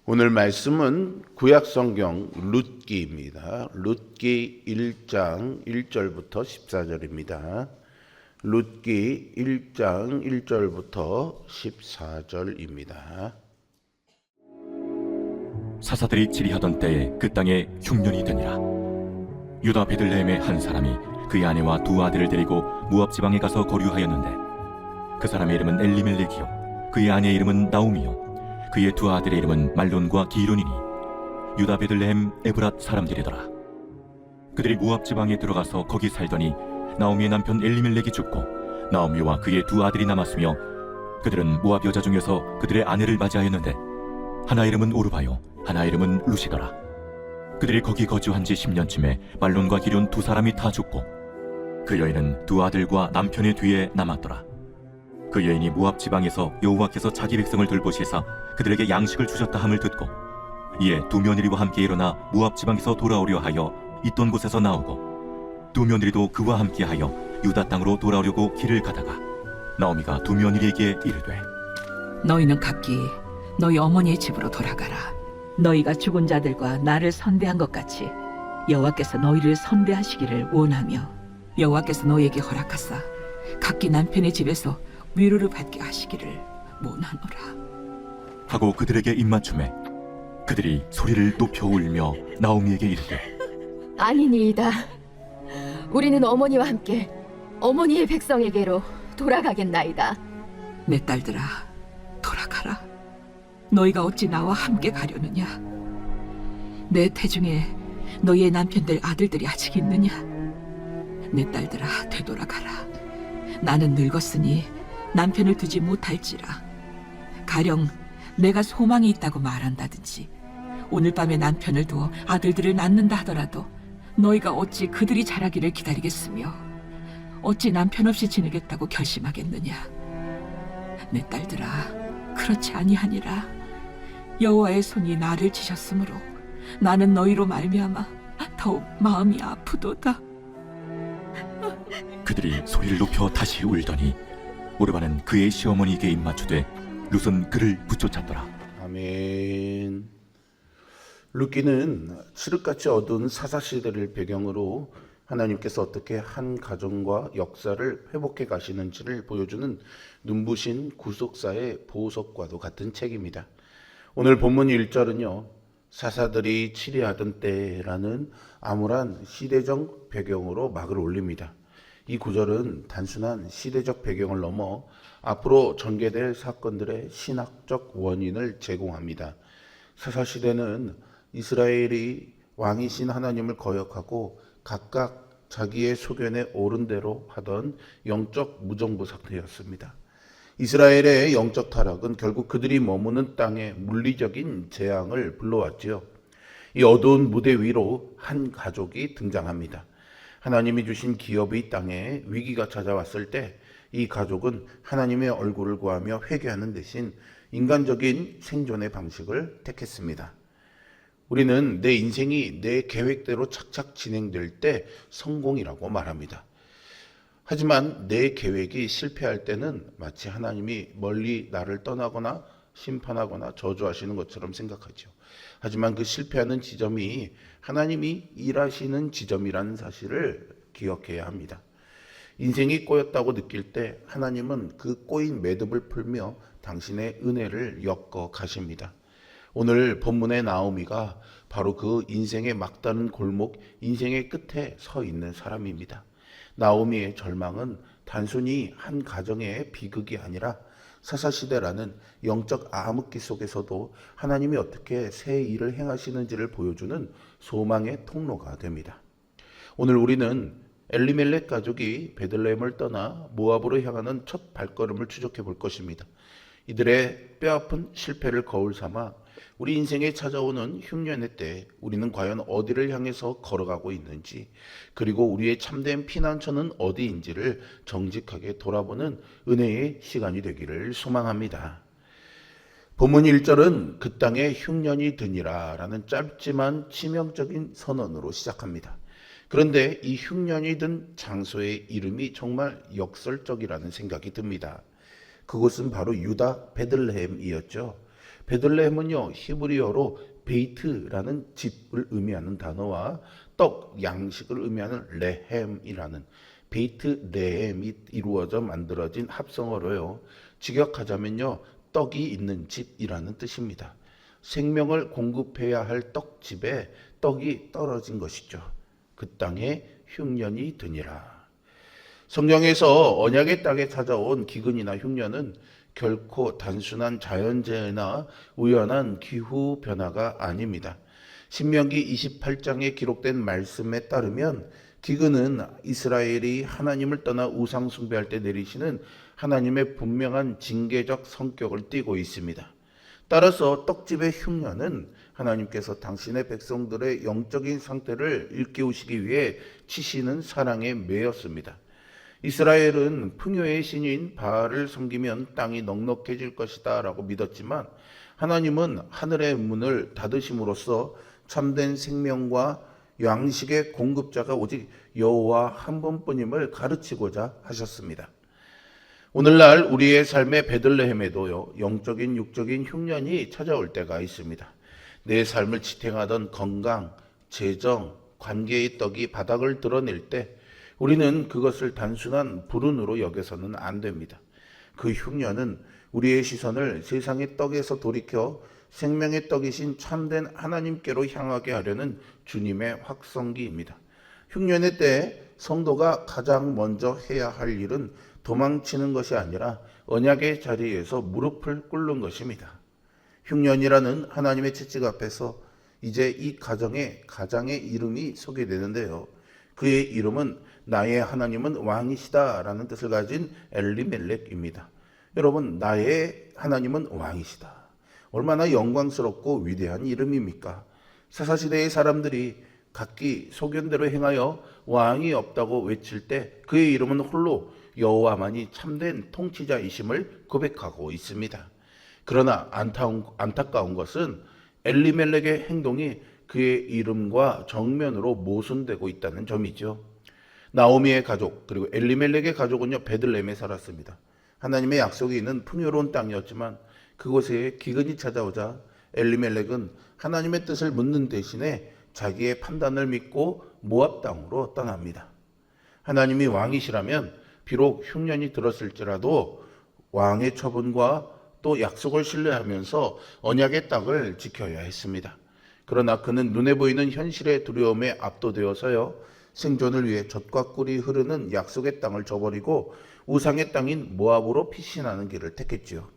오늘 말씀은 구약성경 룻기입니다. 룻기 1장 1절부터 14절입니다. 룻기 1장 1절부터 14절입니다. 사사들이 치리하던 때에 그 땅에 흉년이 되니라. 유다 베들레헴의 한 사람이 그의 아내와 두 아들을 데리고 모압 지방에 가서 거류하였는데, 그 사람의 이름은 엘리멜렉이요 그의 아내의 이름은 나오미요 그의 두 아들의 이름은 말론과 기론이니 유다 베들레헴 에브랏 사람들이더라. 그들이 모압 지방에 들어가서 거기 살더니 나오미의 남편 엘리멜렉이 죽고 나오미와 그의 두 아들이 남았으며, 그들은 모압 여자 중에서 그들의 아내를 맞이하였는데 하나 이름은 오르바요 하나 이름은 루시더라. 그들이 거기 거주한 지 10년쯤에 말론과 기론 두 사람이 다 죽고 그 여인은 두 아들과 남편의 뒤에 남았더라. 그 여인이 모압 지방에서 여호와께서 자기 백성을 돌보시사 그들에게 양식을 주셨다 함을 듣고 이에 두 며느리와 함께 일어나 모압 지방에서 돌아오려 하여 있던 곳에서 나오고, 두 며느리도 그와 함께 하여 유다 땅으로 돌아오려고 길을 가다가 나오미가 두 며느리에게 이르되, 너희는 각기 너희 어머니의 집으로 돌아가라. 너희가 죽은 자들과 나를 선대한 것 같이 여호와께서 너희를 선대하시기를 원하며, 여호와께서 너희에게 허락하사 각기 남편의 집에서 위로를 받게 하시기를 원하노라 하고 그들에게 입맞춤에 그들이 소리를 높여 울며 나오미에게 이르되, 아니니이다. 우리는 어머니와 함께 어머니의 백성에게로 돌아가겠나이다. 내 딸들아, 돌아가라. 너희가 어찌 나와 함께 가려느냐? 내 태중에 너희의 남편들 아들들이 아직 있느냐? 내 딸들아, 되돌아가라. 나는 늙었으니 남편을 두지 못할지라. 가령 내가 소망이 있다고 말한다든지 오늘 밤에 남편을 두어 아들들을 낳는다 하더라도 너희가 어찌 그들이 자라기를 기다리겠으며 어찌 남편 없이 지내겠다고 결심하겠느냐? 내 딸들아, 그렇지 아니하니라. 여호와의 손이 나를 치셨으므로 나는 너희로 말미암아 더욱 마음이 아프도다. 그들이 소리를 높여 다시 울더니 오르바는 그의 시어머니에게 입맞추되 룻은 그를 붙쫓았더라. 아멘. 룻기는 칠흑같이 어두운 사사시대를 배경으로 하나님께서 어떻게 한 가정과 역사를 회복해 가시는지를 보여주는 눈부신 구속사의 보석과도 같은 책입니다. 오늘 본문 1절은요, 사사들이 치리하던 때라는 암울한 시대적 배경으로 막을 올립니다. 이 구절은 단순한 시대적 배경을 넘어 앞으로 전개될 사건들의 신학적 원인을 제공합니다. 사사시대는 이스라엘이 왕이신 하나님을 거역하고 각각 자기의 소견에 옳은 대로 하던 영적 무정부 상태였습니다. 이스라엘의 영적 타락은 결국 그들이 머무는 땅에 물리적인 재앙을 불러왔지요. 이 어두운 무대 위로 한 가족이 등장합니다. 하나님이 주신 기업의 땅에 위기가 찾아왔을 때 이 가족은 하나님의 얼굴을 구하며 회개하는 대신 인간적인 생존의 방식을 택했습니다. 우리는 내 인생이 내 계획대로 착착 진행될 때 성공이라고 말합니다. 하지만 내 계획이 실패할 때는 마치 하나님이 멀리 나를 떠나거나 심판하거나 저주하시는 것처럼 생각하죠. 하지만 그 실패하는 지점이 하나님이 일하시는 지점이라는 사실을 기억해야 합니다. 인생이 꼬였다고 느낄 때 하나님은 그 꼬인 매듭을 풀며 당신의 은혜를 엮어 가십니다. 오늘 본문의 나오미가 바로 그 인생의 막다른 골목, 인생의 끝에 서 있는 사람입니다. 나오미의 절망은 단순히 한 가정의 비극이 아니라 사사시대라는 영적 암흑기 속에서도 하나님이 어떻게 새 일을 행하시는지를 보여주는 소망의 통로가 됩니다. 오늘 우리는 엘리멜렉 가족이 베들레헴을 떠나 모압으로 향하는 첫 발걸음을 추적해 볼 것입니다. 이들의 뼈아픈 실패를 거울 삼아 우리 인생에 찾아오는 흉년의 때 우리는 과연 어디를 향해서 걸어가고 있는지, 그리고 우리의 참된 피난처는 어디인지를 정직하게 돌아보는 은혜의 시간이 되기를 소망합니다. 본문 1절은 그 땅에 흉년이 드니라 라는 짧지만 치명적인 선언으로 시작합니다. 그런데 이 흉년이 든 장소의 이름이 정말 역설적이라는 생각이 듭니다. 그곳은 바로 유다 베들레헴이었죠. 베들레헴은요 히브리어로 베이트라는 집을 의미하는 단어와 떡, 양식을 의미하는 레헴이라는 베이트 레헴이 이루어져 만들어진 합성어로요. 직역하자면요 떡이 있는 집이라는 뜻입니다. 생명을 공급해야 할 떡집에 떡이 떨어진 것이죠. 그 땅에 흉년이 드니라. 성경에서 언약의 땅에 찾아온 기근이나 흉년은 결코 단순한 자연재해나 우연한 기후 변화가 아닙니다. 신명기 28장에 기록된 말씀에 따르면 기근은 이스라엘이 하나님을 떠나 우상 숭배할 때 내리시는 하나님의 분명한 징계적 성격을 띠고 있습니다. 따라서 떡집의 흉년은 하나님께서 당신의 백성들의 영적인 상태를 일깨우시기 위해 치시는 사랑의 매였습니다. 이스라엘은 풍요의 신인 바알을 섬기면 땅이 넉넉해질 것이다 라고 믿었지만 하나님은 하늘의 문을 닫으심으로써 참된 생명과 양식의 공급자가 오직 여호와 한 분뿐임을 가르치고자 하셨습니다. 오늘날 우리의 삶의 베들레헴에도요 영적인 육적인 흉년이 찾아올 때가 있습니다. 내 삶을 지탱하던 건강, 재정, 관계의 떡이 바닥을 드러낼 때 우리는 그것을 단순한 불운으로 여겨서는 안 됩니다. 그 흉년은 우리의 시선을 세상의 떡에서 돌이켜 생명의 떡이신 참된 하나님께로 향하게 하려는 주님의 확성기입니다. 흉년의 때에 성도가 가장 먼저 해야 할 일은 도망치는 것이 아니라 언약의 자리에서 무릎을 꿇는 것입니다. 흉년이라는 하나님의 채찍 앞에서 이제 이 가정의 이름이 소개되는데요. 그의 이름은 나의 하나님은 왕이시다 라는 뜻을 가진 엘리멜렉입니다. 여러분, 나의 하나님은 왕이시다. 얼마나 영광스럽고 위대한 이름입니까? 사사시대의 사람들이 각기 소견대로 행하여 왕이 없다고 외칠 때 그의 이름은 홀로 여호와만이 참된 통치자이심을 고백하고 있습니다. 그러나 안타까운 것은 엘리멜렉의 행동이 그의 이름과 정면으로 모순되고 있다는 점이죠. 나오미의 가족 그리고 엘리멜렉의 가족은요 베들레헴에 살았습니다. 하나님의 약속이 있는 풍요로운 땅이었지만 그곳에 기근이 찾아오자 엘리멜렉은 하나님의 뜻을 묻는 대신에 자기의 판단을 믿고 모압 땅으로 떠납니다. 하나님이 왕이시라면 비록 흉년이 들었을지라도 왕의 처분과 또 약속을 신뢰하면서 언약의 땅을 지켜야 했습니다. 그러나 그는 눈에 보이는 현실의 두려움에 압도되어서요 생존을 위해 젖과 꿀이 흐르는 약속의 땅을 저버리고 우상의 땅인 모압으로 피신하는 길을 택했지요.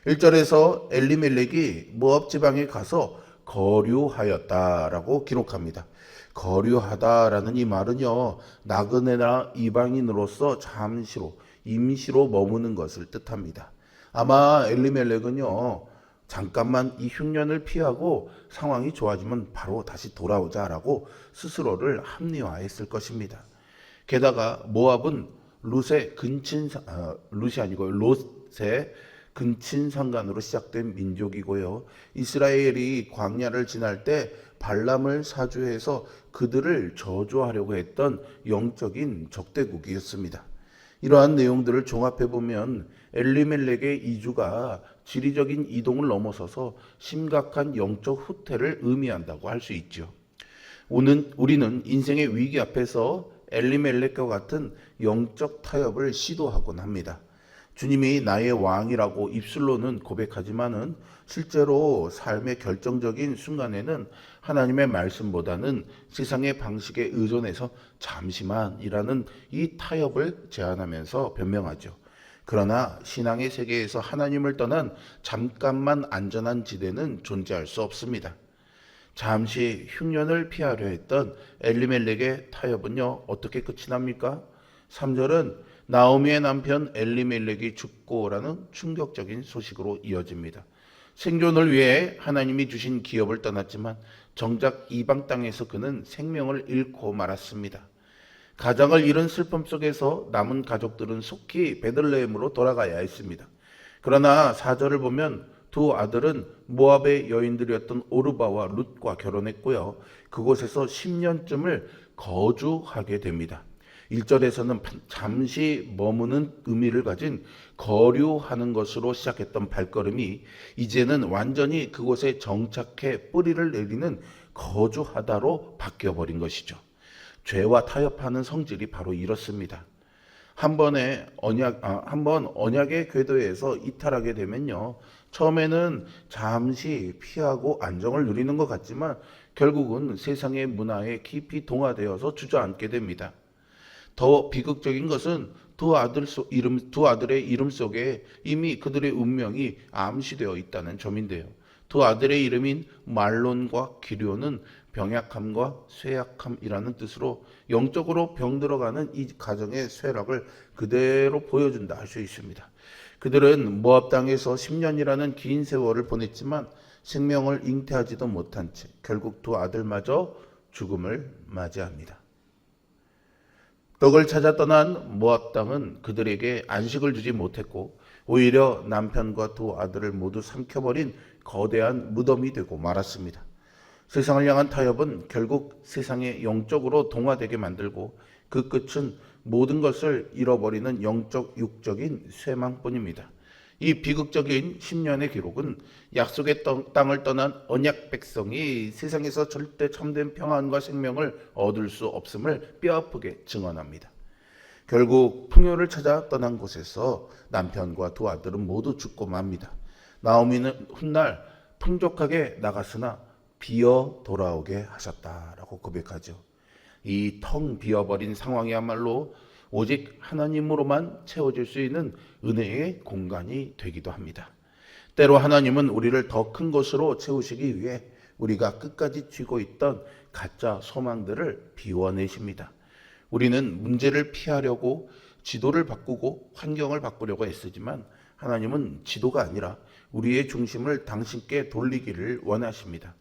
1절에서 엘리멜렉이 모압 지방에 가서 거류하였다라고 기록합니다. 거류하다라는 이 말은요 나그네나 이방인으로서 잠시로 임시로 머무는 것을 뜻합니다. 아마 엘리멜렉은요 잠깐만 이 흉년을 피하고 상황이 좋아지면 바로 다시 돌아오자라고 스스로를 합리화했을 것입니다. 게다가 모압은 롯의 근친상간으로 시작된 민족이고요. 이스라엘이 광야를 지날 때 발람을 사주해서 그들을 저주하려고 했던 영적인 적대국이었습니다. 이러한 내용들을 종합해 보면 엘리멜렉의 이주가 지리적인 이동을 넘어서서 심각한 영적 후퇴를 의미한다고 할 수 있죠. 우리는 인생의 위기 앞에서 엘리멜렉과 같은 영적 타협을 시도하곤 합니다. 주님이 나의 왕이라고 입술로는 고백하지만은 실제로 삶의 결정적인 순간에는 하나님의 말씀보다는 세상의 방식에 의존해서 잠시만이라는 이 타협을 제안하면서 변명하죠. 그러나 신앙의 세계에서 하나님을 떠난 잠깐만 안전한 지대는 존재할 수 없습니다. 잠시 흉년을 피하려 했던 엘리멜렉의 타협은요 어떻게 끝이 납니까? 3절은 나오미의 남편 엘리멜렉이 죽고라는 충격적인 소식으로 이어집니다. 생존을 위해 하나님이 주신 기업을 떠났지만 정작 이방 땅에서 그는 생명을 잃고 말았습니다. 가장을 잃은 슬픔 속에서 남은 가족들은 속히 베들레헴으로 돌아가야 했습니다. 그러나 4절을 보면 두 아들은 모압의 여인들이었던 오르바와 룻과 결혼했고요. 그곳에서 10년쯤을 거주하게 됩니다. 1절에서는 잠시 머무는 의미를 가진 거류하는 것으로 시작했던 발걸음이 이제는 완전히 그곳에 정착해 뿌리를 내리는 거주하다로 바뀌어버린 것이죠. 죄와 타협하는 성질이 바로 이렇습니다. 한 번 언약의 궤도에서 이탈하게 되면요, 처음에는 잠시 피하고 안정을 누리는 것 같지만 결국은 세상의 문화에 깊이 동화되어서 주저앉게 됩니다. 더 비극적인 것은 두 아들의 이름 속에 이미 그들의 운명이 암시되어 있다는 점인데요. 두 아들의 이름인 말론과 기료는 병약함과 쇠약함이라는 뜻으로 영적으로 병들어가는 이 가정의 쇠락을 그대로 보여준다 할 수 있습니다. 그들은 모압 땅에서 10년이라는 긴 세월을 보냈지만 생명을 잉태하지도 못한 채 결국 두 아들마저 죽음을 맞이합니다. 떡을 찾아 떠난 모압 땅은 그들에게 안식을 주지 못했고 오히려 남편과 두 아들을 모두 삼켜버린 거대한 무덤이 되고 말았습니다. 세상을 향한 타협은 결국 세상에 영적으로 동화되게 만들고 그 끝은 모든 것을 잃어버리는 영적 육적인 쇠망뿐입니다. 이 비극적인 10년의 기록은 약속의 땅을 떠난 언약 백성이 세상에서 절대 참된 평안과 생명을 얻을 수 없음을 뼈아프게 증언합니다. 결국 풍요를 찾아 떠난 곳에서 남편과 두 아들은 모두 죽고 맙니다. 나오미는 훗날 풍족하게 나갔으나 비어 돌아오게 하셨다라고 고백하죠. 이 텅 비어버린 상황이야말로 오직 하나님으로만 채워질 수 있는 은혜의 공간이 되기도 합니다. 때로 하나님은 우리를 더 큰 것으로 채우시기 위해 우리가 끝까지 쥐고 있던 가짜 소망들을 비워내십니다. 우리는 문제를 피하려고 지도를 바꾸고 환경을 바꾸려고 애쓰지만 하나님은 지도가 아니라 우리의 중심을 당신께 돌리기를 원하십니다.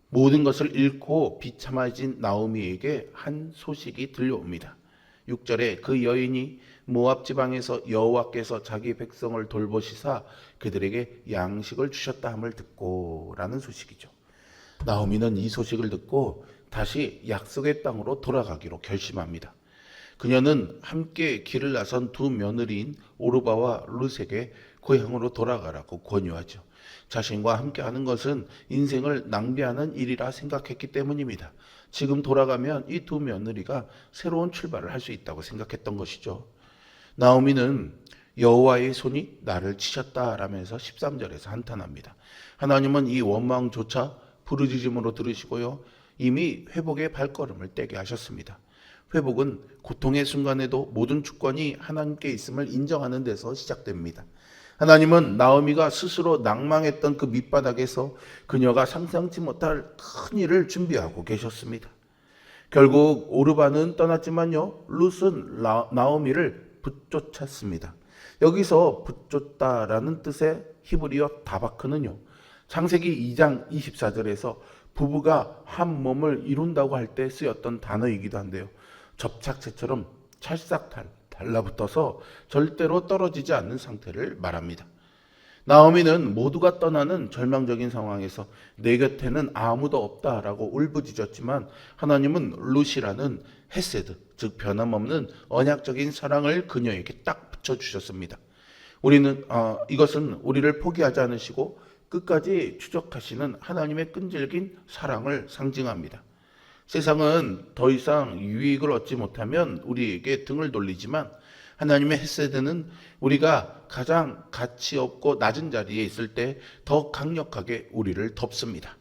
모든 것을 잃고 비참해진 나오미에게 한 소식이 들려옵니다. 6절에 그 여인이 모압 지방에서 여호와께서 자기 백성을 돌보시사 그들에게 양식을 주셨다 함을 듣고 라는 소식이죠. 나오미는 이 소식을 듣고 다시 약속의 땅으로 돌아가기로 결심합니다. 그녀는 함께 길을 나선 두 며느리인 오르바와 룻에게 고향으로 돌아가라고 권유하죠. 자신과 함께하는 것은 인생을 낭비하는 일이라 생각했기 때문입니다. 지금 돌아가면 이 두 며느리가 새로운 출발을 할 수 있다고 생각했던 것이죠. 나오미는 여호와의 손이 나를 치셨다라면서 13절에서 한탄합니다. 하나님은 이 원망조차 부르짖음으로 들으시고요, 이미 회복의 발걸음을 떼게 하셨습니다. 회복은 고통의 순간에도 모든 주권이 하나님께 있음을 인정하는 데서 시작됩니다. 하나님은 나오미가 스스로 낭망했던 그 밑바닥에서 그녀가 상상치 못할 큰 일을 준비하고 계셨습니다. 결국 오르바는 떠났지만요, 룻은 나오미를 붙쫓았습니다. 여기서 붙쫓다라는 뜻의 히브리어 다바크는요, 창세기 2장 24절에서 부부가 한 몸을 이룬다고 할 때 쓰였던 단어이기도 한데요, 접착제처럼 찰싹 달라붙어서 절대로 떨어지지 않는 상태를 말합니다. 나오미는 모두가 떠나는 절망적인 상황에서 내 곁에는 아무도 없다라고 울부짖었지만 하나님은 룻이라는 헤세드, 즉 변함없는 언약적인 사랑을 그녀에게 딱 붙여주셨습니다. 이것은 우리를 포기하지 않으시고 끝까지 추적하시는 하나님의 끈질긴 사랑을 상징합니다. 세상은 더 이상 유익을 얻지 못하면 우리에게 등을 돌리지만 하나님의 헤세드는 우리가 가장 가치 없고 낮은 자리에 있을 때 더 강력하게 우리를 덮습니다.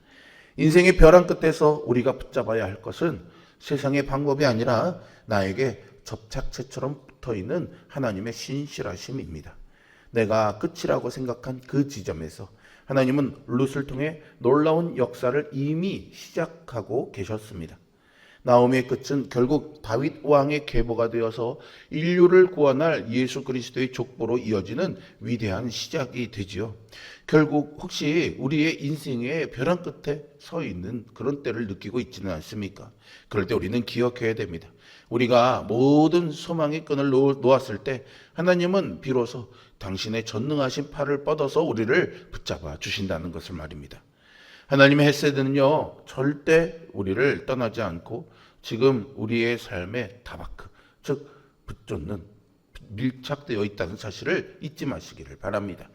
인생의 벼랑 끝에서 우리가 붙잡아야 할 것은 세상의 방법이 아니라 나에게 접착체처럼 붙어있는 하나님의 신실하심입니다. 내가 끝이라고 생각한 그 지점에서 하나님은 룻을 통해 놀라운 역사를 이미 시작하고 계셨습니다. 나오미의 끝은 결국 다윗 왕의 계보가 되어서 인류를 구원할 예수 그리스도의 족보로 이어지는 위대한 시작이 되지요. 결국 혹시 우리의 인생의 벼랑 끝에 서 있는 그런 때를 느끼고 있지는 않습니까? 그럴 때 우리는 기억해야 됩니다. 우리가 모든 소망의 끈을 놓았을 때 하나님은 비로소 당신의 전능하신 팔을 뻗어서 우리를 붙잡아 주신다는 것을 말입니다. 하나님의 헤세드는요, 절대 우리를 떠나지 않고 지금 우리의 삶에 타바크, 즉 붙잡는 밀착되어 있다는 사실을 잊지 마시기를 바랍니다.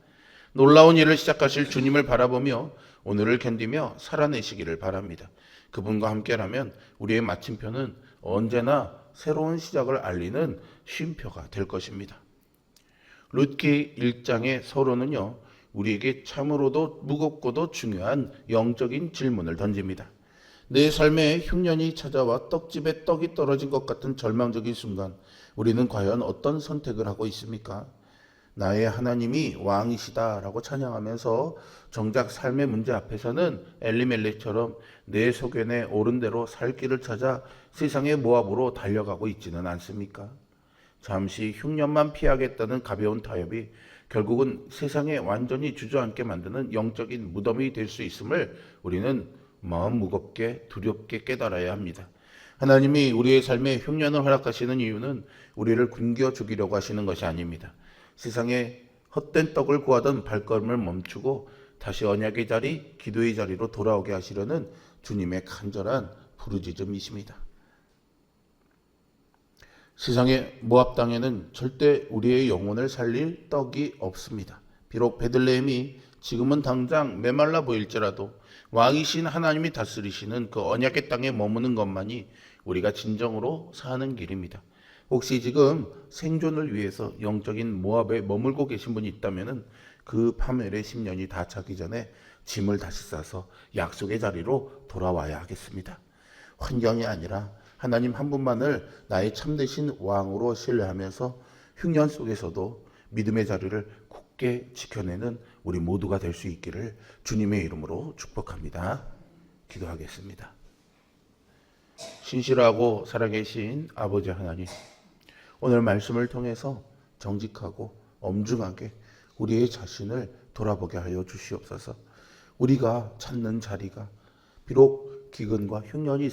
놀라운 일을 시작하실 주님을 바라보며 오늘을 견디며 살아내시기를 바랍니다. 그분과 함께라면 우리의 마침표는 언제나 새로운 시작을 알리는 쉼표가 될 것입니다. 룻기 1장의 서론은요, 우리에게 참으로도 무겁고도 중요한 영적인 질문을 던집니다. 내 삶에 흉년이 찾아와 떡집에 떡이 떨어진 것 같은 절망적인 순간, 우리는 과연 어떤 선택을 하고 있습니까? 나의 하나님이 왕이시다라고 찬양하면서 정작 삶의 문제 앞에서는 엘리멜렉처럼 내 소견에 옳은 대로 살 길을 찾아 세상의 모압으로 달려가고 있지는 않습니까? 잠시 흉년만 피하겠다는 가벼운 타협이 결국은 세상에 완전히 주저앉게 만드는 영적인 무덤이 될 수 있음을 우리는 마음 무겁게 두렵게 깨달아야 합니다. 하나님이 우리의 삶에 흉년을 허락하시는 이유는 우리를 굶겨 죽이려고 하시는 것이 아닙니다. 세상에 헛된 떡을 구하던 발걸음을 멈추고 다시 언약의 자리, 기도의 자리로 돌아오게 하시려는 주님의 간절한 부르짖음이십니다. 세상의 모압 땅에는 절대 우리의 영혼을 살릴 떡이 없습니다. 비록 베들레헴이 지금은 당장 메말라 보일지라도 왕이신 하나님이 다스리시는 그 언약의 땅에 머무는 것만이 우리가 진정으로 사는 길입니다. 혹시 지금 생존을 위해서 영적인 모압에 머물고 계신 분이 있다면 그 파멸의 10년이 다 차기 전에 짐을 다시 싸서 약속의 자리로 돌아와야 하겠습니다. 환경이 아니라 하나님 한 분만을 나의 참되신 왕으로 신뢰하면서 흉년 속에서도 믿음의 자리를 굳게 지켜내는 우리 모두가 될 수 있기를 주님의 이름으로 축복합니다. 기도하겠습니다. 신실하고 살아계신 아버지 하나님, 오늘 말씀을 통해서 정직하고 엄중하게 우리의 자신을 돌아보게 하여 주시옵소서. 우리가 찾는 자리가 비록 기근과 흉년이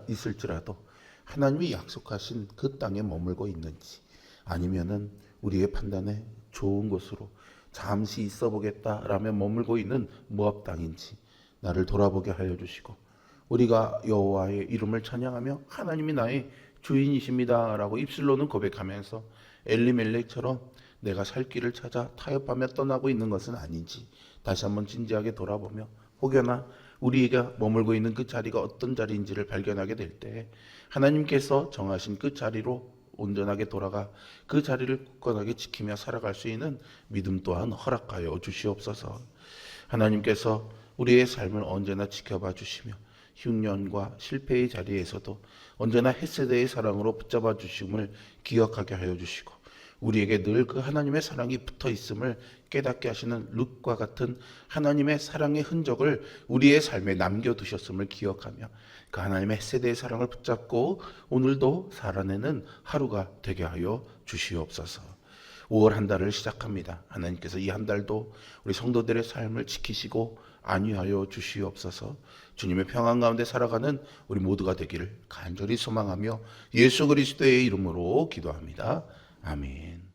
있을지라도 하나님이 약속하신 그 땅에 머물고 있는지, 아니면은 우리의 판단에 좋은 곳으로 잠시 있어 보겠다라며 머물고 있는 모압 땅인지 나를 돌아보게 하여 주시고, 우리가 여호와의 이름을 찬양하며 하나님이 나의 주인이십니다라고 입술로는 고백하면서 엘리멜렉처럼 내가 살 길을 찾아 타협하며 떠나고 있는 것은 아닌지 다시 한번 진지하게 돌아보며, 혹여나 우리가 머물고 있는 그 자리가 어떤 자리인지를 발견하게 될 때 하나님께서 정하신 그 자리로 온전하게 돌아가 그 자리를 굳건하게 지키며 살아갈 수 있는 믿음 또한 허락하여 주시옵소서. 하나님께서 우리의 삶을 언제나 지켜봐 주시며 흉년과 실패의 자리에서도 언제나 헷세대의 사랑으로 붙잡아 주심을 기억하게 하여 주시고, 우리에게 늘 그 하나님의 사랑이 붙어 있음을 깨닫게 하시는 룻과 같은 하나님의 사랑의 흔적을 우리의 삶에 남겨두셨음을 기억하며 그 하나님의 헷세대의 사랑을 붙잡고 오늘도 살아내는 하루가 되게 하여 주시옵소서. 5월 한 달을 시작합니다. 하나님께서 이 한 달도 우리 성도들의 삶을 지키시고 안위하여 주시옵소서. 주님의 평안 가운데 살아가는 우리 모두가 되기를 간절히 소망하며 예수 그리스도의 이름으로 기도합니다. 아멘.